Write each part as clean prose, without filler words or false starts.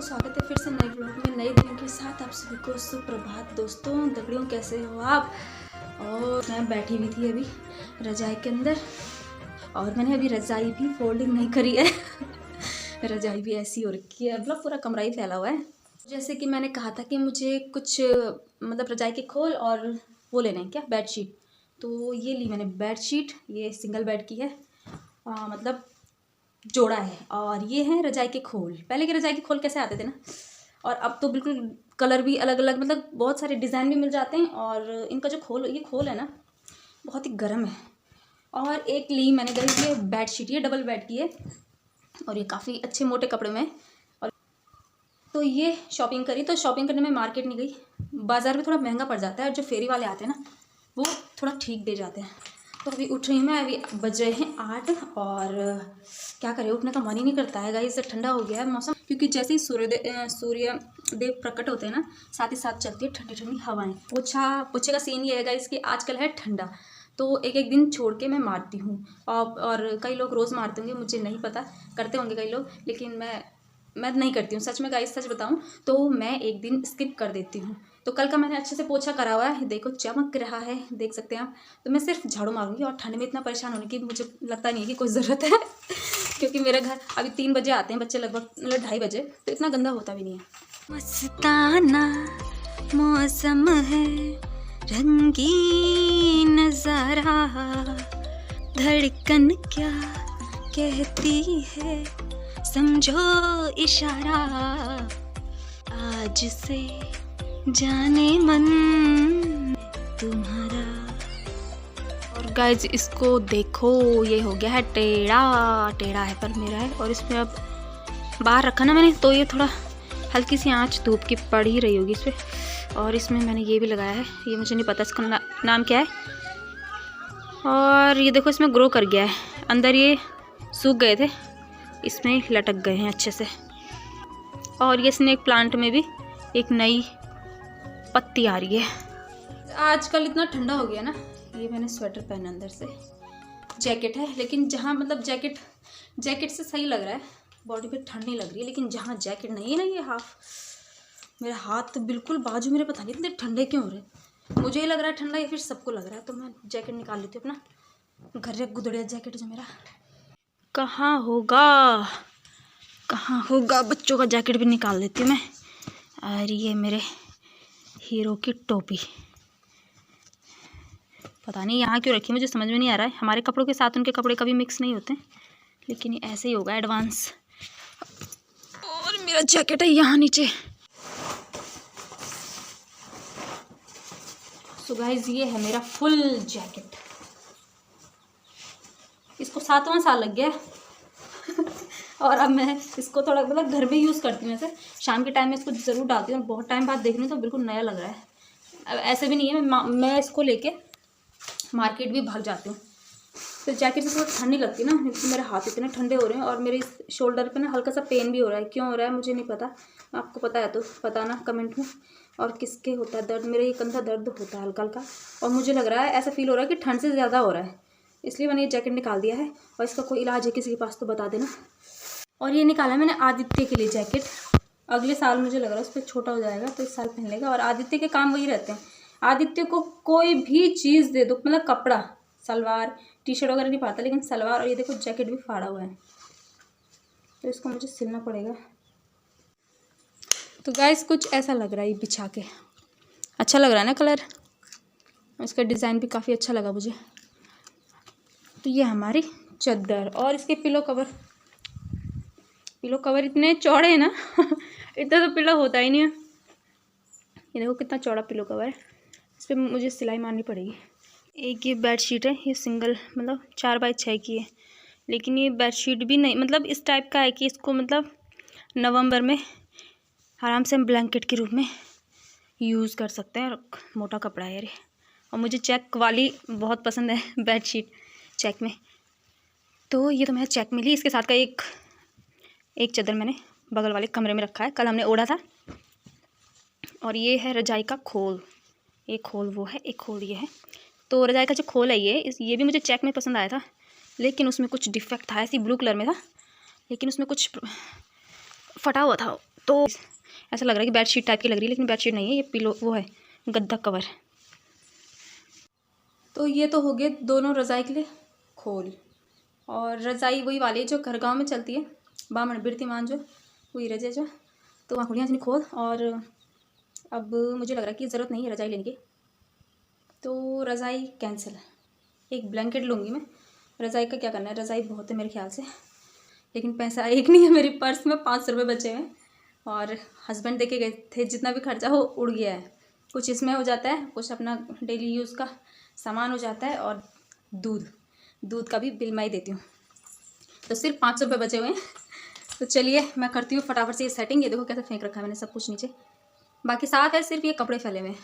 दोस्तों, स्वागत है फिर से नए ब्लॉग में नए दिन के साथ। आप सभी को सुप्रभात। दोस्तों दगड़ियों, कैसे हो आप? और मैं बैठी हुई थी अभी रजाई के अंदर, और मैंने अभी रजाई भी फोल्डिंग नहीं करी है रजाई भी ऐसी हो रखी है, मतलब पूरा कमरा ही फैला हुआ है। जैसे कि मैंने कहा था कि मुझे कुछ मतलब रजाई के खोल और वो लेने हैं, क्या बेडशीट। तो ये ली मैंने बेडशीट, ये सिंगल बेड की है, मतलब जोड़ा है। और ये है रजाई के खोल। पहले के रजाई के खोल कैसे आते थे ना, और अब तो बिल्कुल कलर भी अलग अलग, मतलब बहुत सारे डिज़ाइन भी मिल जाते हैं। और इनका जो खोल, ये खोल है ना, बहुत ही गर्म है। और एक ली मैंने गई, ये बेडशीट, ये डबल बेड की है, और ये काफ़ी अच्छे मोटे कपड़े में। और तो ये शॉपिंग करी। तो शॉपिंग करने में मार्केट नहीं गई, बाज़ार में थोड़ा महंगा पड़ जाता है, और जो फेरी वाले आते हैं ना, वो थोड़ा ठीक दे जाते हैं। तो अभी उठ रही हूँ मैं, अभी बज रहे हैं 8, और क्या करें, उठने का मन ही नहीं करता है गाइस। ठंडा हो गया है मौसम, क्योंकि जैसे ही सूर्य देव प्रकट होते हैं ना, साथ ही साथ चलती है ठंडी ठंडी हवाएं। पोछे का सीन ये है गाइस कि आजकल है ठंडा, तो एक एक दिन छोड़ के मैं मारती हूँ। और कई लोग रोज़ मारते होंगे, मुझे नहीं पता, करते होंगे कई लोग, लेकिन मैं नहीं करती हूँ। सच में गाइस, सच बताऊँ तो मैं एक दिन स्किप कर देती हूँ। तो कल का मैंने अच्छे से पोछा करा हुआ है, देखो चमक रहा है, देख सकते हैं आप। तो मैं सिर्फ झाड़ू मारूंगी, और ठंड में इतना परेशान होने की मुझे लगता नहीं है कि कोई ज़रूरत है क्योंकि मेरे घर अभी 3 बजे आते हैं बच्चे, लगभग मतलब 2:30 बजे, तो इतना गंदा होता भी नहीं है। मस्ताना मौसम है, रंगीन नज़ारा, धड़कन क्या कहती है, समझो इशारा, आज से जाने मन तुम्हारा। और गाइज इसको देखो, ये हो गया है टेढ़ा टेढ़ा है, पर मेरा है। और इसमें अब बाहर रखा ना मैंने, तो ये थोड़ा हल्की सी आंच धूप की पड़ ही रही होगी इस पर। और इसमें मैंने ये भी लगाया है, ये मुझे नहीं पता इसका नाम क्या है। और ये देखो, इसमें ग्रो कर गया है, अंदर ये सूख गए थे, इसमें लटक गए हैं अच्छे से। और ये स्नेक प्लांट में भी एक नई पत्ती आ रही है। आजकल इतना ठंडा हो गया ना, ये मैंने स्वेटर पहना, अंदर से जैकेट है, लेकिन जहाँ मतलब जैकेट से सही लग रहा है, बॉडी पे ठंड नहीं लग रही है। लेकिन जहाँ जैकेट नहीं है ना, ये मेरा हाथ तो बिल्कुल बाजू मेरे, पता नहीं इतने ठंडे क्यों हो रहे हैं। मुझे ही लग रहा है ठंडा, या फिर सबको लग रहा है। तो मैं जैकेट निकाल लेती हूँ अपना, घर गुदड़िया जैकेट जो मेरा कहाँ होगा, बच्चों का जैकेट भी निकाल देती हूँ मैं। और ये मेरे हीरो की टोपी, पता नहीं यहाँ क्यों रखी, मुझे समझ में नहीं आ रहा है। हमारे कपड़ों के साथ उनके कपड़े कभी मिक्स नहीं होते, लेकिन ये ऐसे ही होगा एडवांस। और मेरा जैकेट है यहाँ नीचे। सो गाइस, ये है मेरा फुल जैकेट। इसको 7वां साल लग गया और अब मैं इसको थोड़ा मतलब घर में यूज़ करती हूँ। ऐसे शाम के टाइम में इसको ज़रूर डालती हूँ, और बहुत टाइम बाद देख रही हूँ तो बिल्कुल नया लग रहा है। अब ऐसे भी नहीं है, मैं इसको लेके मार्केट भी भाग जाती हूँ। तो जैकेट से थोड़ा ठंड नहीं लगती ना, मेरे हाथ इतने ठंडे हो रहे हैं, और मेरे इस शोल्डर पे ना हल्का सा पेन भी हो रहा है। क्यों हो रहा है मुझे नहीं पता, आपको पता है तो बताना कमेंट में। और किसके होता है दर्द, मेरे ये कंधा दर्द होता है हल्का हल्का, और मुझे लग रहा है, ऐसा फील हो रहा है कि ठंड से ज़्यादा हो रहा है, इसलिए मैंने ये जैकेट निकाल दिया है। और इसका कोई इलाज है किसी के पास तो बता देना। और ये निकाला है मैंने आदित्य के लिए जैकेट। अगले साल मुझे लग रहा है उस पर छोटा हो जाएगा, तो इस साल पहन लेगा। और आदित्य के काम वही रहते हैं, आदित्य को कोई भी चीज़ दे दो, मतलब कपड़ा, सलवार टी शर्ट वगैरह नहीं पाता, लेकिन सलवार और ये देखो जैकेट भी फाड़ा हुआ है, तो इसको मुझे सिलना पड़ेगा। तो गाइस कुछ ऐसा लग रहा है ये बिछा के, अच्छा लग रहा है ना कलर, इसका डिज़ाइन भी काफ़ी अच्छा लगा मुझे। तो ये हमारी चादर, और इसके पिलो कवर इतने चौड़े हैं ना इतना तो पिलो होता ही नहीं है। ये देखो कितना चौड़ा पिलो कवर है, इस पर मुझे सिलाई मारनी पड़ेगी। एक ये बेडशीट है, ये सिंगल मतलब 4x6 की है, लेकिन ये बेडशीट भी नहीं, मतलब इस टाइप का है कि इसको मतलब नवंबर में आराम से हम ब्लैंकेट के रूप में यूज़ कर सकते हैं। और मोटा कपड़ा है ये, और मुझे चेक वाली बहुत पसंद है बेडशीट, चेक में। तो ये तो मैं चेक में ली। इसके साथ का एक चादर मैंने बगल वाले कमरे में रखा है, कल हमने ओढ़ा था। और ये है रजाई का खोल, एक खोल वो है, एक खोल ये है। तो रजाई का जो खोल है ये भी मुझे चेक में पसंद आया था, लेकिन उसमें कुछ डिफेक्ट था, ऐसी ब्लू कलर में था, लेकिन उसमें कुछ फटा हुआ था, तो ऐसा लग रहा है कि बेडशीट टाइप की लग रही है, लेकिन बेडशीट नहीं है, ये पिलो वो है, गद्दा कवर। तो ये तो हो गए दोनों रज़ाई के लिए खोल। और रज़ाई वही वाली जो घर गाँव में चलती है, बामण बिरतीमान जो वही रजे जो, तो वहाँ खुलियाँ खोल। और अब मुझे लग रहा है कि ज़रूरत नहीं है रज़ाई लेने की, तो रज़ाई कैंसिल। एक ब्लैंकेट लूँगी मैं, रज़ाई का क्या करना है, रज़ाई बहुत है मेरे ख्याल से, लेकिन पैसा एक नहीं है मेरी पर्स में, 500 रुपये बचे हैं। और हस्बैंड देके गए थे, जितना भी खर्चा हो उड़ गया है, कुछ इसमें हो जाता है, कुछ अपना डेली यूज़ का सामान हो जाता है, और दूध का भी बिल मैं ही देती हूँ। तो सिर्फ 500 रुपये बचे हुए हैं। तो चलिए मैं करती हूँ फटाफट से ये सेटिंग। ये देखो कैसे फेंक रखा है मैंने सब कुछ नीचे, बाकी साफ है, सिर्फ ये कपड़े फैले हुए हैं।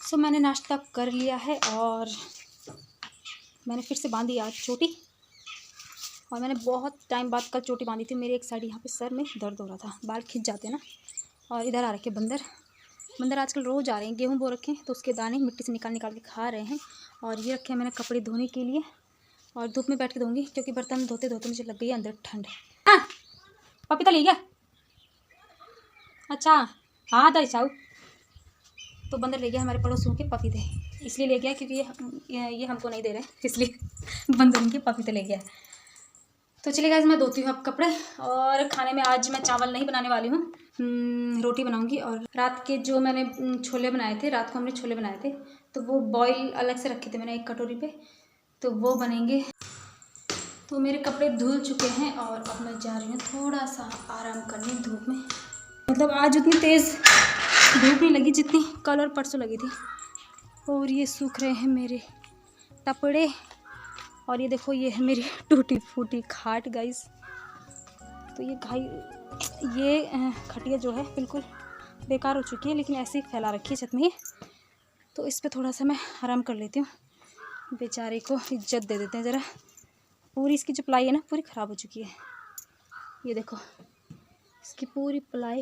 सो मैंने नाश्ता कर लिया है और मैंने फिर से बांधी आज चोटी, और मैंने बहुत टाइम बाद कल चोटी बांधी थी। मेरी एक साइड यहाँ पे सर में दर्द हो रहा था, बाल खिंच जाते हैं ना। और इधर आ रखे बंदर आजकल रोज़ आ रहे हैं, गेहूँ बो रखे हैं तो उसके दाने मिट्टी से निकाल के खा रहे हैं। और ये रखे हैं मैंने कपड़े धोने के लिए, और धूप में बैठ के धोऊंगी, क्योंकि बर्तन धोते धोते मुझे लग गई है अंदर ठंड। हाँ पपीता ले गया, अच्छा हाँ दई चाऊ। तो बंदर ले गया हमारे पड़ोसियों के पपीते, इसलिए ले गया क्योंकि ये हमको नहीं दे रहे, इसलिए बंदर उनके पपीते ले गया। तो चलिए गाइस मैं धोती हूँ अब कपड़े। और खाने में आज मैं चावल नहीं बनाने वाली हूँ, रोटी बनाऊंगी। और रात के जो मैंने छोले बनाए थे, रात को हमने छोले बनाए थे, तो वो बॉईल अलग से रखे थे मैंने एक कटोरी पे, तो वो बनेंगे। तो मेरे कपड़े धुल चुके हैं और अब मैं जा रही हूँ थोड़ा सा आराम करने धूप में। मतलब आज उतनी तेज़ धूप नहीं लगी जितनी कल और परसों लगी थी। और ये सूख रहे हैं मेरे कपड़े, और ये देखो ये है मेरी टूटी फूटी खाट गाइस। तो ये खटिया जो है बिल्कुल बेकार हो चुकी है, लेकिन ऐसे ही फैला रखी है छत में, तो इस पे थोड़ा सा मैं आराम कर लेती हूँ। बेचारे को इज्जत दे देते हैं ज़रा। पूरी इसकी जो प्लाई है ना पूरी ख़राब हो चुकी है, ये देखो इसकी पूरी प्लाई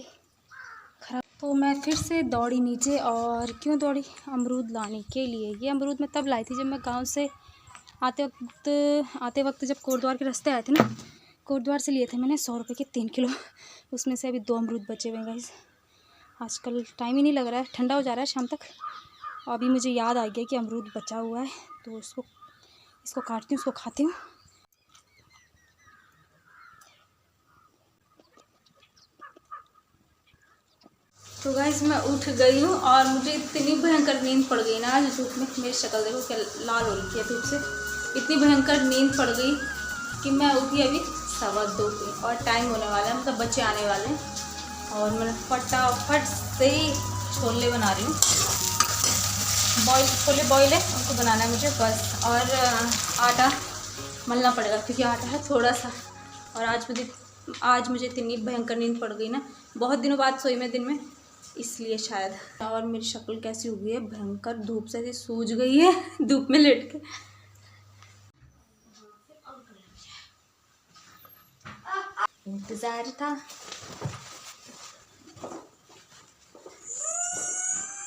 ख़राब। तो मैं फिर से दौड़ी नीचे, और क्यों दौड़ी, अमरूद लाने के लिए। ये अमरूद मैं तब लाई थी जब मैं गांव से आते वक्त जब कोटद्वार के रास्ते आए थे ना, कोटद्वार से लिए थे मैंने 100 रुपये के 3 किलो। उसमें से अभी 2 अमरूद बचे हुए हैं गाइस। आजकल टाइम ही नहीं लग रहा है, ठंडा हो जा रहा है शाम तक। अभी मुझे याद आ गया कि अमरूद बचा हुआ है, तो इसको काटती हूँ, उसको खाती हूँ। तो गाइस मैं उठ गई हूँ, और मुझे इतनी भयंकर नींद पड़ गई ना आज धूप में। मेरी शक्ल देखो क्या लाल हो रही है धूप से, इतनी भयंकर नींद पड़ गई कि मैं उठी अभी 2:15 पे, और टाइम होने वाला है, मतलब बच्चे आने वाले हैं। और मैं फटाफट से ही छोले बना रही हूँ। छोले बॉयल है, उनको बनाना है मुझे बस। और आटा मलना पड़ेगा क्योंकि आटा है थोड़ा सा। और आज मुझे इतनी भयंकर नींद पड़ गई ना, बहुत दिनों बाद सोई मैं दिन में, इसलिए शायद। और मेरी शक्ल कैसी हो गई है भयंकर, धूप से ऐसे सूज गई है धूप में लेट के। इंतजार था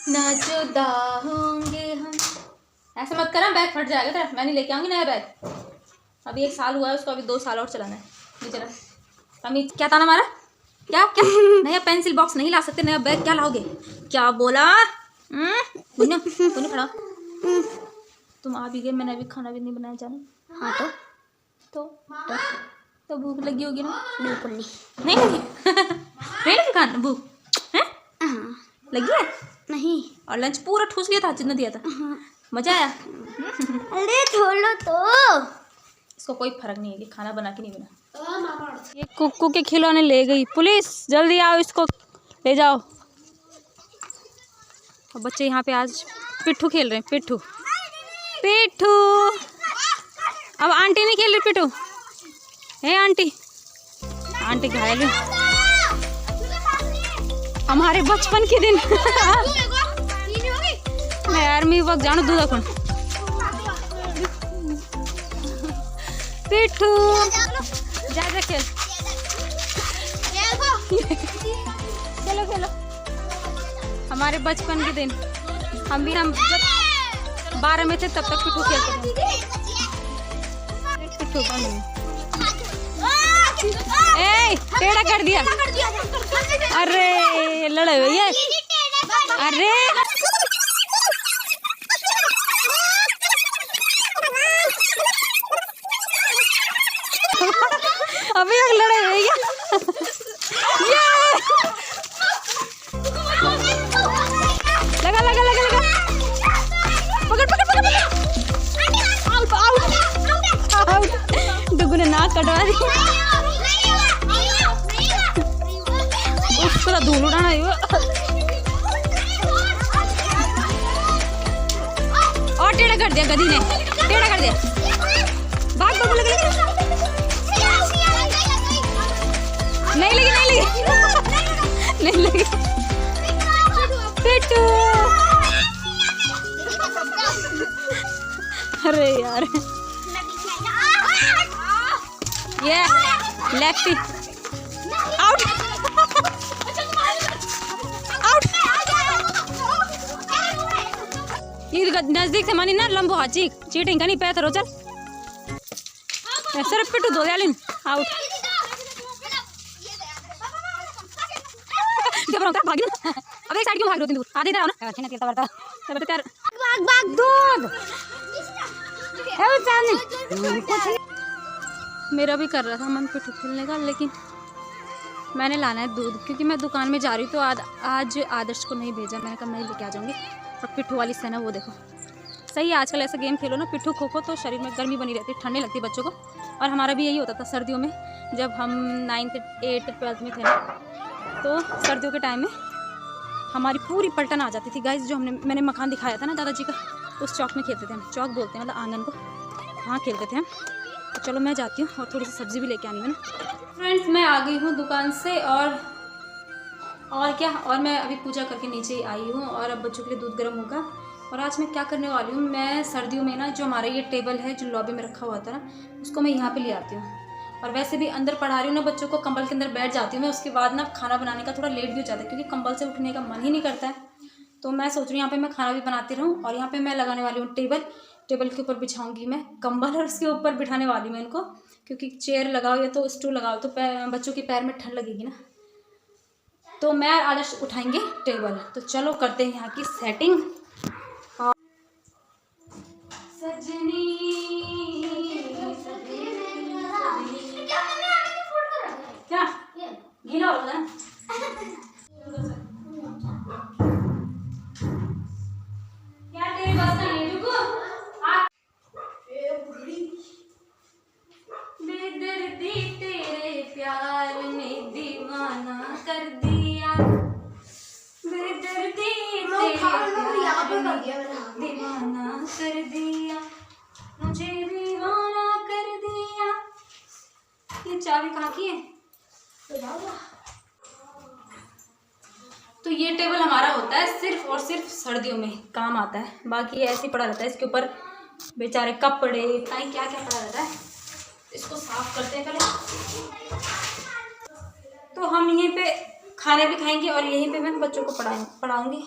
ना जुदा होंगे हम। ऐसे मत करना, बैग फट जाएगा तेरा। मैं नहीं लेके आऊंगी नया बैग, अभी 1 साल हुआ है उसको, अभी 2 साल और चलाना है। नहीं चला अमित, क्या ताना मारा, क्या नया पेंसिल बॉक्स नहीं ला सकते, नया बैग क्या लाओगे, क्या बोला। खड़ा तुम आ भी गए, मैंने अभी खाना भी नहीं बनाया जाना। हाँ तो भूख लगी होगी ना। बिल्कुल नहीं लगी नहीं लगी खाना भूख है, लगी है नहीं। और लंच पूरा ठूस लिया था जितना दिया था, मजा आया। अरे छोड़ो तो, इसको कोई फर्क नहीं है कि खाना बना के नहीं बना। ये कुक्कू के खिलौने ले गई पुलिस, जल्दी आओ इसको ले जाओ। और बच्चे यहाँ पे आज पिट्ठू खेल रहे हैं, पिट्ठू। अब आंटी नहीं खेल रही पिट्ठू है, आंटी घायल है। हमारे बचपन के दिन यार मी वक्त जानो दूध अपन पिट्ठू जा खेल चलो हमारे बचपन के दिन, हम जब 12 में थे तब तक पिट्ठू खेलते थे। पिट्ठू ए टेढ़ा कर दिया। अरे लड़े भैया। अरे अभी लड़े भैया। लगा लगा लगा लगा। पकड़ पकड़ पकड़। Out out out. डुगू ने नाक कटवा दी। उसको धूल उड़ाना है। और टेढ़ा कर दिया गधी ने। टेढ़ा कर दिया। भाग भाग लगे लगे। नहीं लगी नहीं लगी नहीं लगी। पिट्टू। अरे यार ये लेफ्टी आउट आउट। ये नजदीक से मानी ना लंबो हा चीटिंग का नहीं पैसा रो चल। सिर्फ पिट्टू दो यालिन आउट। भाग अब एक साइड क्यों भाग रही हो तुम? आधे इधर आओ ना। अच्छा खेलता करता तब तो यार भाग भाग दूध है सामने। मेरा भी कर रहा था मन पिट्ठू खेलने का, लेकिन मैंने लाना है दूध क्योंकि मैं दुकान में जा रही हूँ। तो आज आदर्श को नहीं भेजा, मैंने कहा मैं लेके आ जाऊँगी। और पिट्ठू वाली सेना वो देखो सही है। आजकल ऐसा गेम खेलो ना पिट्ठू खो खो तो शरीर में गर्मी बनी रहती है, ठंडी लगती है बच्चों को। और हमारा भी यही होता था सर्दियों में, जब हम 9th 8th 12th में थे ना, तो सर्दियों के टाइम में हमारी पूरी पलटन आ जाती थी गाइस। जो मैंने मकान दिखाया था ना दादाजी का, उस चौक में खेलते थे हम। चौक बोलते हैं मतलब आंगन को, वहाँ खेलते थे हम। तो चलो मैं जाती हूँ और थोड़ी सी सब्ज़ी भी लेके आनी है ना। फ्रेंड्स मैं आ गई हूँ दुकान से और क्या, और मैं अभी पूजा करके नीचे ही आई हूँ। और अब बच्चों के लिए दूध गर्म होगा। और आज मैं क्या करने वाली हूँ, मैं सर्दियों में ना जो हमारा ये टेबल है जो लॉबी में रखा हुआ था ना, उसको मैं यहाँ पे ले आती हूँ। और वैसे भी अंदर पढ़ा रही हूँ ना बच्चों को, कंबल के अंदर बैठ जाती हूँ मैं। उसके बाद ना खाना बनाने का थोड़ा लेट भी हो जाता है क्योंकि कंबल से उठने का मन ही नहीं करता है। तो मैं सोच रही हूँ यहाँ पे मैं खाना भी बनाती रहूँ। और यहाँ पे मैं लगाने वाली हूँ टेबल के ऊपर बिछाऊंगी मैं कंबल, और उसके ऊपर बिठाने वाली मैं इनको, क्योंकि चेयर लगाओ या तो स्टूल लगाओ तो बच्चों के पैर में ठंड लगेगी ना। तो मैं आदर्श उठाएंगे टेबल। तो चलो करते हैं यहाँ की सेटिंग। सजनी क्या गीला हो रहा है? क्या तेरी बात नहीं है रुको। बेदर्दी तेरे प्यार ने दीवाना कर दिया। बेदर्दी तेरे प्यार ने दीवाना कर दिया, मुझे दीवाना कर दिया। ये चाबी कहाँ की है? तो ये टेबल हमारा होता है सिर्फ और सिर्फ सर्दियों में काम आता है, बाकी ऐसे ही पड़ा रहता है। इसके ऊपर बेचारे कपड़े ताई क्या क्या पड़ा रहता है। इसको साफ करते हैं पहले। तो हम यहीं पे खाने भी खाएंगे और यहीं पे मैं बच्चों को पढ़ाऊंगी।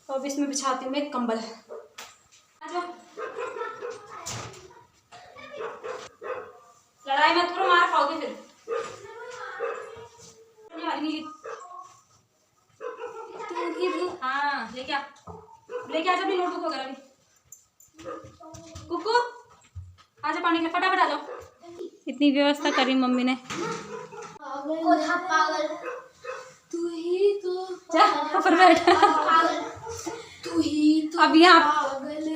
तो अब इसमें बिछाती हूँ मैं एक कंबल। लड़ाई में थोड़ा मार खाओगे फिर। हाँ लेके आ जा अपनी नोटबुक वगैरह भी। कुकू आजा पानी के फटाफट आ जाओ। इतनी व्यवस्था करी मम्मी ने। तू ही तो जा पर बैठ। तू ही तो अब यहाँ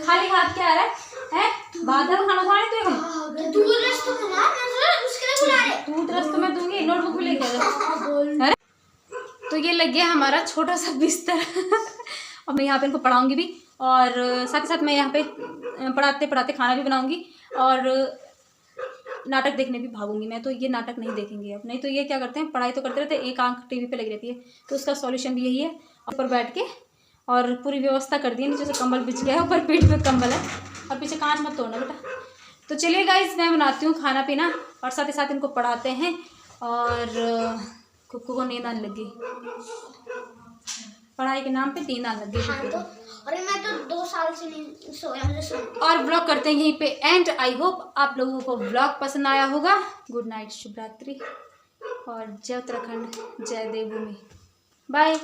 खाली हाथ क्या आ रहा है? बादल खाना खाने तू दूध रस तो मैं दूंगी, नोटबुक भी लेके आ जा। तो ये लग गया हमारा छोटा सा बिस्तर। और मैं यहाँ पे इनको पढ़ाऊंगी भी, और साथ ही साथ मैं यहाँ पे पढ़ाते पढ़ाते खाना भी बनाऊंगी और नाटक देखने भी भागूंगी मैं। तो ये नाटक नहीं देखेंगे अब, नहीं तो ये क्या करते हैं पढ़ाई तो करते रहते हैं, एक आंख टीवी पे लगी रहती है। तो उसका सॉल्यूशन भी यही है, ऊपर बैठ के। और पूरी व्यवस्था कर दी है, नीचे से कंबल बिछ गया है, ऊपर पीठ पे कंबल है, और पीछे कांच मत तोड़ना बेटा। तो चलिए गाइस मैं बनाती हूँ खाना पीना और साथ ही साथ इनको पढ़ाते हैं। और कुक्कू को नींद आने लगी। पढ़ाई के नाम पे नींद आने लग गई। हाँ तो, अरे मैं तो 2 साल से नहीं सोया मुझे। और व्लॉग करते हैं यहीं पे एंड। आई होप आप लोगों को व्लॉग पसंद आया होगा। गुड नाइट, शुभ रात्रि और जय उत्तराखंड, जय देवभूमि, बाय।